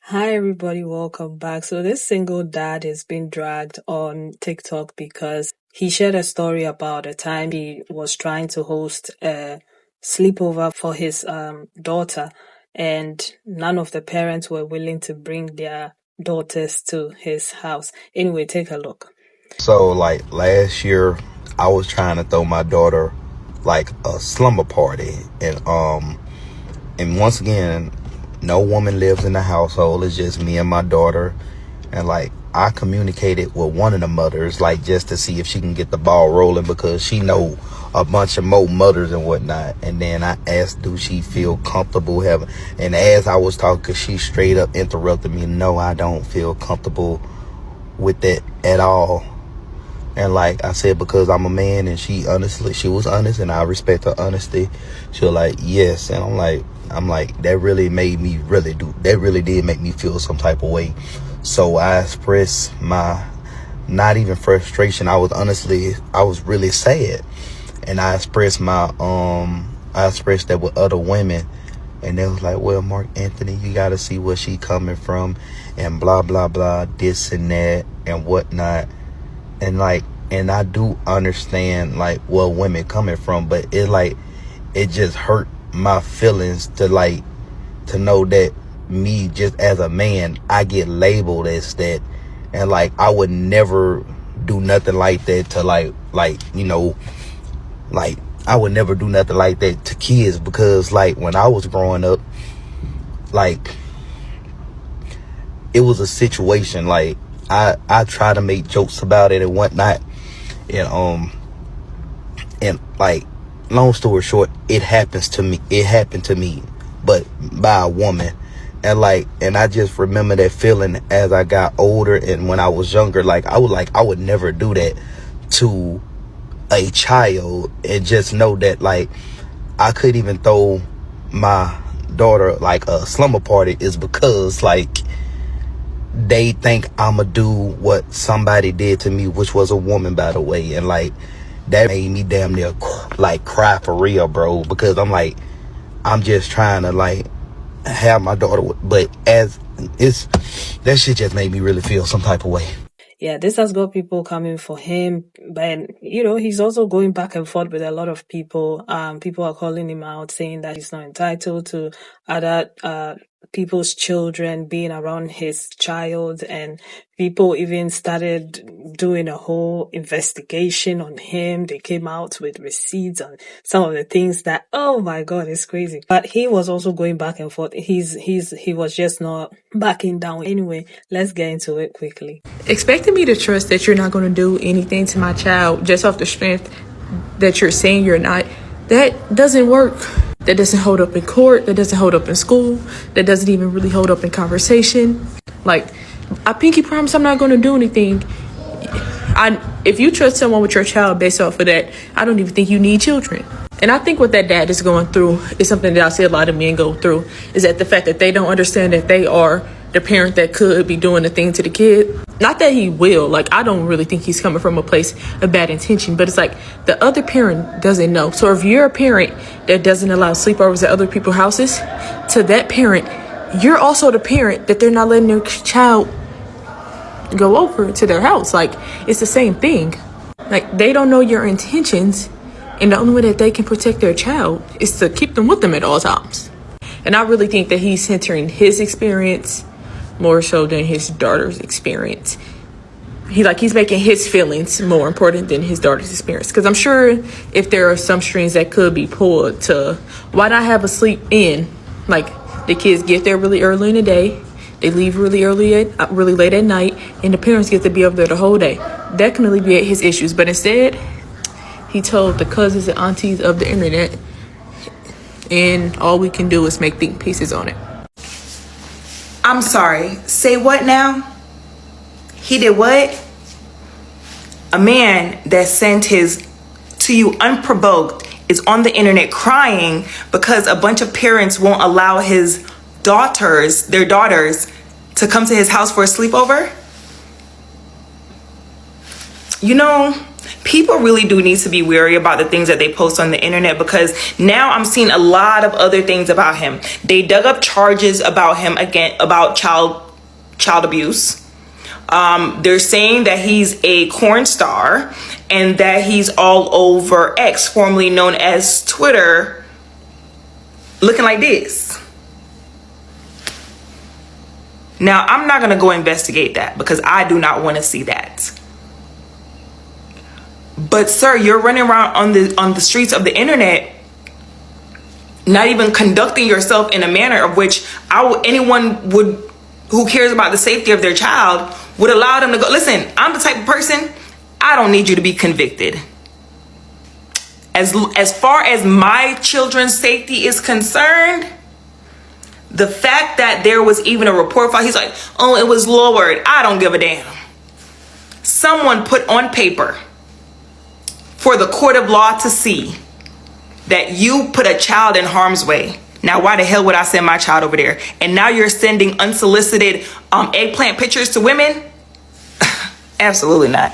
Hi everybody, welcome back. So this single dad is being dragged on TikTok because he shared a story about a time he was trying to host a sleepover for his daughter, and none of the parents were willing to bring their daughters to his house. Anyway, take a look. So like last year, I was trying to throw my daughter like a slumber party, and once again, no woman lives in the household. It's just me and my daughter, and like I communicated with one of the mothers like just to see if she can get the ball rolling because she know a bunch of more mothers and whatnot. And then I asked, do she feel comfortable having? And as I was talking, she straight up interrupted me. No, I don't feel comfortable with that at all. And like I said, because I'm a man, and she was honest, and I respect her honesty. She was like, yes. And I'm like, that really made me that really did make me feel some type of way. So I expressed my, not even frustration. I was really sad. And I expressed that with other women. And they was like, well, Mark Anthony, you got to see where she coming from, and blah, blah, blah, this and that and whatnot. And I do understand like where women coming from, but it just hurt my feelings to know that me, just as a man, I get labeled as that. And like I would never do nothing like that to like I would never do nothing like that to kids, because like when I was growing up, like it was a situation. Like I try to make jokes about it and whatnot, and and like, long story short, it happened to me, but by a woman. And I just remember that feeling as I got older, and when I was younger, I would never do that to a child. And just know that like I couldn't even throw my daughter like a slumber party is because like they think I'ma do what somebody did to me, which was a woman, by the way. And like that made me damn near like cry for real, bro, because I'm just trying to like have my daughter, but as it's that shit just made me really feel some type of way. Yeah, this has got people coming for him, but he's also going back and forth with a lot of people. People are calling him out, saying that he's not entitled to other people's children being around his child, and people even started doing a whole investigation on him. They came out with receipts on some of the things that, oh my God, it's crazy. But he was also going back and forth. He was just not backing down. Anyway, let's get into it quickly. Expecting me to trust that you're not going to do anything to my child just off the strength that you're saying you're not, that doesn't work. That doesn't hold up in court. That doesn't hold up in school. That doesn't even really hold up in conversation. Like, I pinky promise I'm not going to do anything. If you trust someone with your child based off of that, I don't even think you need children. And I think what that dad is going through is something that I see a lot of men go through, is that the fact that they don't understand that they are the parent that could be doing the thing to the kid. Not that he will, like, I don't really think he's coming from a place of bad intention, but it's like the other parent doesn't know. So if you're a parent that doesn't allow sleepovers at other people's houses, to that parent, you're also the parent that they're not letting their child go over to their house. Like, it's the same thing. Like, they don't know your intentions, and the only way that they can protect their child is to keep them with them at all times. And I really think that he's centering his experience more so than his daughter's experience. He's making his feelings more important than his daughter's experience. Because I'm sure if there are some strings that could be pulled to, why not have a sleep in? Like, the kids get there really early in the day, they leave really late at night, and the parents get to be over there the whole day. That can alleviate his issues. But instead, he told the cousins and aunties of the internet, and all we can do is make think pieces on it. I'm sorry. Say what now? He did what? A man that sent his to you unprovoked is on the internet crying because a bunch of parents won't allow their daughters, to come to his house for a sleepover? you know, people really do need to be wary about the things that they post on the internet, because now I'm seeing a lot of other things about him. They dug up charges about him again, about child abuse. They're saying that he's a corn star and that he's all over X, formerly known as Twitter, looking like this. Now, I'm not going to go investigate that because I do not want to see that. But sir, you're running around on the streets of the internet, not even conducting yourself in a manner of which anyone would, who cares about the safety of their child, would allow them to go. Listen, I'm the type of person, I don't need you to be convicted. As far as my children's safety is concerned, the fact that there was even a report file, he's like, oh, it was lowered. I don't give a damn. Someone put on paper for the court of law to see that you put a child in harm's way. Now, why the hell would I send my child over there? And now you're sending unsolicited eggplant pictures to women? Absolutely not.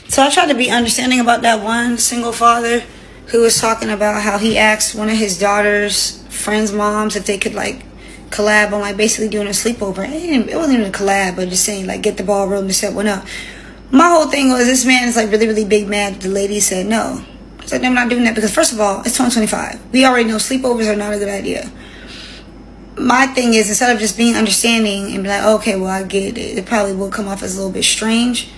So I tried to be understanding about that one single father who was talking about how he asked one of his daughter's friends' moms if they could like collab on like basically doing a sleepover. It wasn't even a collab, but just saying like get the ball rolling to set one up. My whole thing was, this man is like really, really big mad. The lady said no. I said, I'm not doing that because first of all, it's 2025. We already know sleepovers are not a good idea. My thing is, instead of just being understanding and be like, okay, well, I get it. It probably will come off as a little bit strange.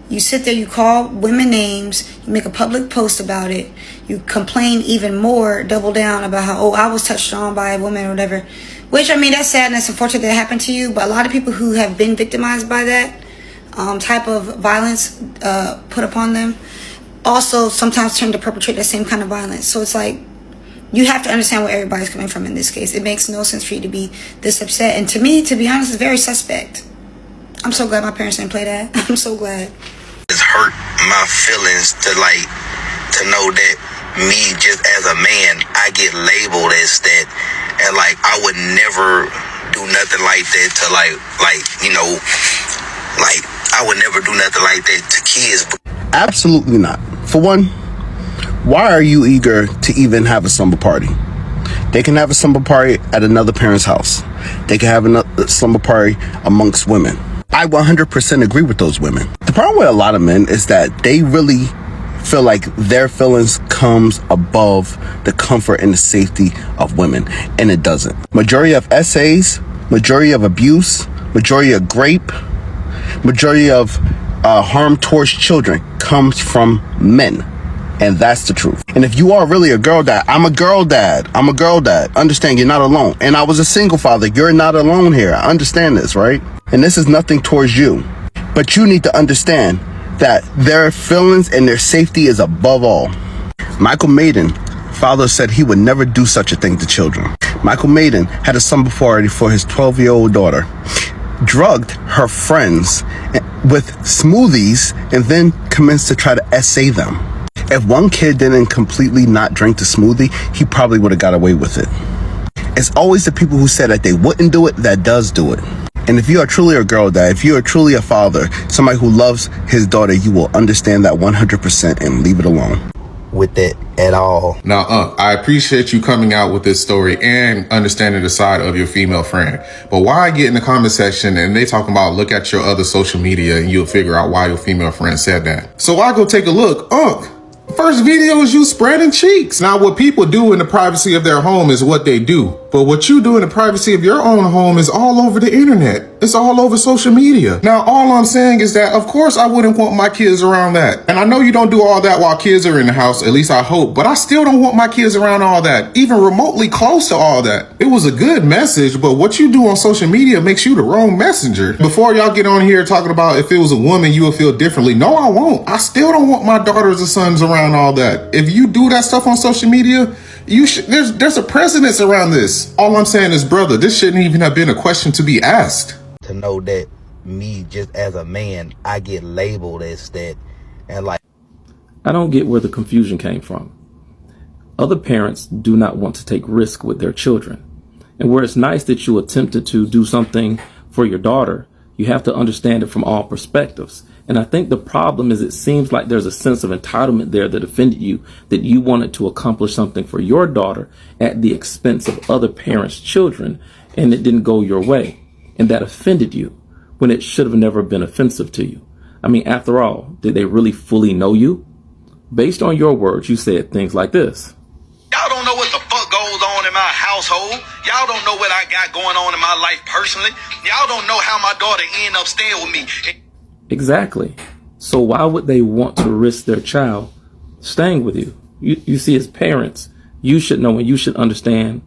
You sit there, you call women names, you make a public post about it, you complain even more, double down about how, oh, I was touched on by a woman or whatever. Which, I mean, that's sad and that's unfortunate that happened to you, but a lot of people who have been victimized by that type of violence put upon them also sometimes turn to perpetrate that same kind of violence. So it's like, you have to understand where everybody's coming from in this case. It makes no sense for you to be this upset. And to me, to be honest, it's very suspect. I'm so glad my parents didn't play that. I'm so glad. It's hurt my feelings to know that me, just as a man, I get labeled as that, and like I would never do nothing like that to like I would never do nothing like that to kids. Absolutely not. For one, why are you eager to even have a slumber party? They can have a slumber party at another parent's house. They can have a slumber party amongst women. I 100% agree with those women. The problem with a lot of men is that they really feel like their feelings comes above the comfort and the safety of women, and it doesn't. Majority of essays, majority of abuse, majority of grape, majority of harm towards children comes from men. And that's the truth. And if you are really a girl dad, I'm a girl dad. Understand, you're not alone. And I was a single father. You're not alone here. I understand this, right? And this is nothing towards you. But you need to understand that their feelings and their safety is above all. Michael Maiden, father, said he would never do such a thing to children. Michael Maiden had a slumber party for his 12-year-old daughter, drugged her friends with smoothies, and then commenced to try to essay them. If one kid didn't completely not drink the smoothie, he probably would have got away with it. It's always the people who said that they wouldn't do it that does do it. And if you are truly a girl dad, if you are truly a father, somebody who loves his daughter, you will understand that 100% and leave it alone. With that at all. Now, I appreciate you coming out with this story and understanding the side of your female friend. But why I get in the comment section and they talking about look at your other social media and you'll figure out why your female friend said that. So I go take a look. First video is you spreading cheeks. Now, what people do in the privacy of their home is what they do. But what you do in the privacy of your own home is all over the internet. It's all over social media. Now, all I'm saying is that, of course, I wouldn't want my kids around that. And I know you don't do all that while kids are in the house, at least I hope, but I still don't want my kids around all that, even remotely close to all that. It was a good message, but what you do on social media makes you the wrong messenger. Before y'all get on here talking about if it was a woman, you would feel differently. No, I won't. I still don't want my daughters or sons around all that. If you do that stuff on social media, there's a precedence around this. All I'm saying is, brother, this shouldn't even have been a question to be asked. To know that me, just as a man, I get labeled as that, and like, I don't get where the confusion came from. Other parents do not want to take risk with their children. And where it's nice that you attempted to do something for your daughter, You have to understand it from all perspectives. And I think the problem is it seems like there's a sense of entitlement there that offended you, that you wanted to accomplish something for your daughter at the expense of other parents' children, and it didn't go your way. And that offended you when it should have never been offensive to you. I mean, after all, did they really fully know you? Based on your words, you said things like this. Y'all don't know what the fuck goes on in my household. Y'all don't know what I got going on in my life personally. Y'all don't know how my daughter end up staying with me. Exactly. So why would they want to risk their child staying with you? You see, as parents, you should know and you should understand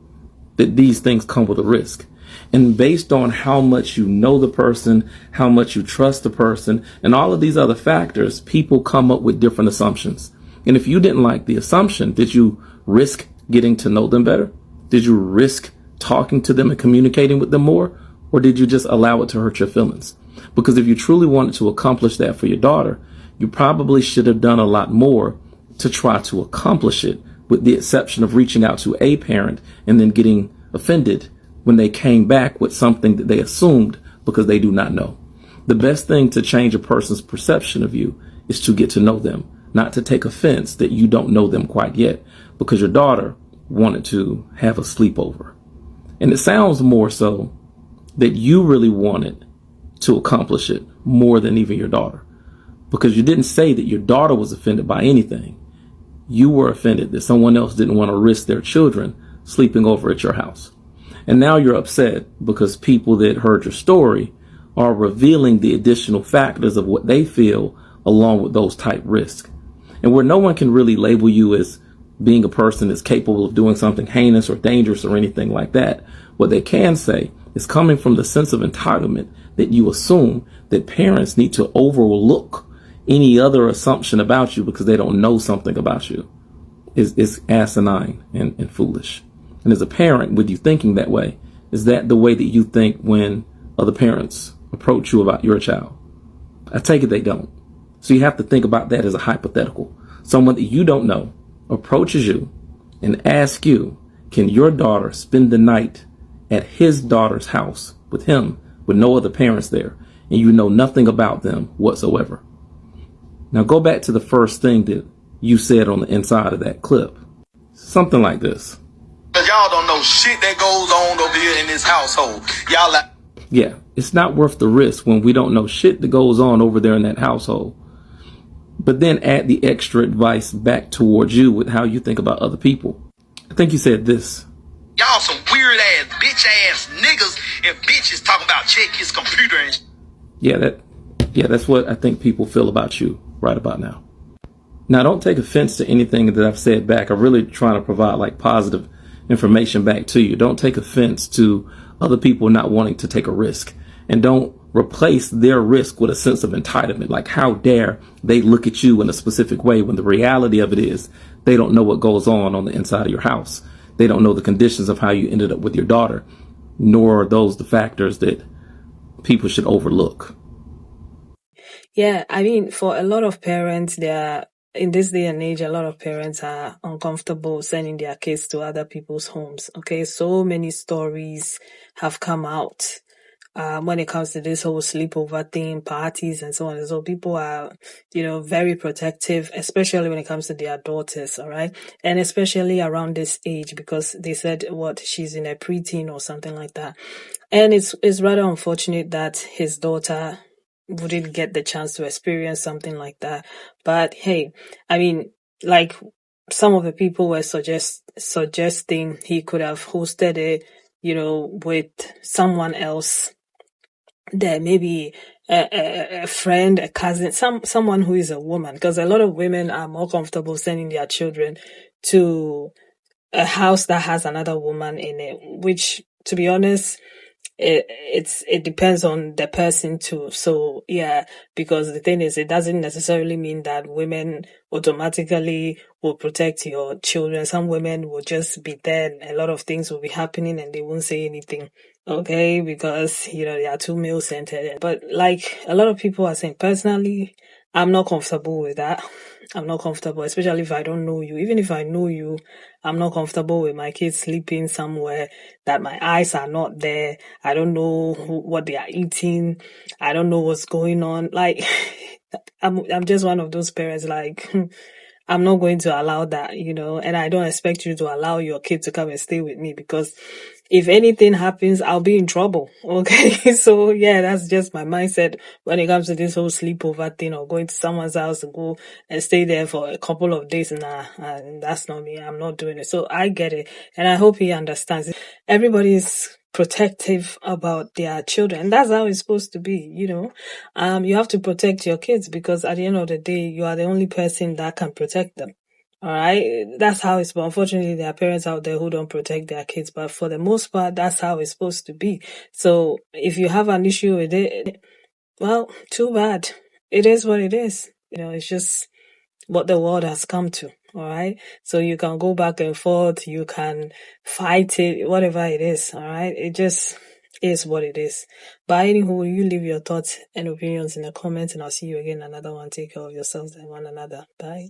that these things come with a risk. And based on how much you know the person, how much you trust the person, and all of these other factors, people come up with different assumptions. And if you didn't like the assumption, did you risk getting to know them better? Did you risk talking to them and communicating with them more? Or did you just allow it to hurt your feelings? Because if you truly wanted to accomplish that for your daughter, you probably should have done a lot more to try to accomplish it, with the exception of reaching out to a parent and then getting offended when they came back with something that they assumed because they do not know. The best thing to change a person's perception of you is to get to know them, not to take offense that you don't know them quite yet, because your daughter wanted to have a sleepover. And it sounds more so that you really wanted to accomplish it more than even your daughter, because you didn't say that your daughter was offended by anything. You were offended that someone else didn't want to risk their children sleeping over at your house. And now you're upset because people that heard your story are revealing the additional factors of what they feel along with those type risks. And where no one can really label you as being a person that's capable of doing something heinous or dangerous or anything like that, what they can say is coming from the sense of entitlement that you assume that parents need to overlook any other assumption about you because they don't know something about you is asinine and foolish. And as a parent, with you thinking that way, is that the way that you think when other parents approach you about your child? I take it they don't. So you have to think about that as a hypothetical. Someone that you don't know approaches you and asks you, can your daughter spend the night at his daughter's house with him, with no other parents there, and you know nothing about them whatsoever? Now go back to the first thing that you said on the inside of that clip. Something like this. Cause y'all don't know shit that goes on over here in this household. Y'all like, yeah, it's not worth the risk when we don't know shit that goes on over there in that household. But then add the extra advice back towards you with how you think about other people. I think you said this. y'all some weird ass bitch ass niggas and bitches talking about check his computer and that's what I think people feel about you right about now. Now, don't take offense to anything that I've said back. I'm really trying to provide like positive information back to you. Don't take offense to other people not wanting to take a risk, and don't replace their risk with a sense of entitlement. Like, how dare they look at you in a specific way when the reality of it is they don't know what goes on the inside of your house. They don't know the conditions of how you ended up with your daughter, nor are those the factors that people should overlook. Yeah, I mean, for a lot of parents, in this day and age, a lot of parents are uncomfortable sending their kids to other people's homes. Okay, so many stories have come out when it comes to this whole sleepover thing, parties and so on. So people are, very protective, especially when it comes to their daughters, all right? And especially around this age, because they said she's in a preteen or something like that. And it's rather unfortunate that his daughter wouldn't get the chance to experience something like that. But hey, I mean, like some of the people were suggesting he could have hosted it, with someone else there, maybe a friend, a cousin, someone who is a woman, because a lot of women are more comfortable sending their children to a house that has another woman in it, which, to be honest, it depends on the person too. So yeah, because the thing is, it doesn't necessarily mean that women automatically will protect your children. Some women will just be there and a lot of things will be happening and they won't say anything. Okay, because they are too male centered. But like a lot of people are saying, personally, I'm not comfortable with that. I'm not comfortable, especially if I don't know you. Even if I know you, I'm not comfortable with my kids sleeping somewhere that my eyes are not there. I don't know what they are eating. I don't know what's going on. Like, I'm just one of those parents, like, I'm not going to allow that, and I don't expect you to allow your kid to come and stay with me, because if anything happens, I'll be in trouble. Okay. So yeah, that's just my mindset when it comes to this whole sleepover thing, or going to someone's house to go and stay there for a couple of days. Nah, that's not me. I'm not doing it. So I get it. And I hope he understands. Everybody's protective about their children. That's how it's supposed to be, you have to protect your kids, because at the end of the day, you are the only person that can protect them. All right, that's how it's. But unfortunately, there are parents out there who don't protect their kids. But for the most part, that's how it's supposed to be. So if you have an issue with it, well, too bad. It is what it is. It's just what the world has come to. All right. So you can go back and forth. You can fight it, whatever it is. All right. It just is what it is. But anywho, you leave your thoughts and opinions in the comments, and I'll see you again in another one. Take care of yourselves and one another. Bye.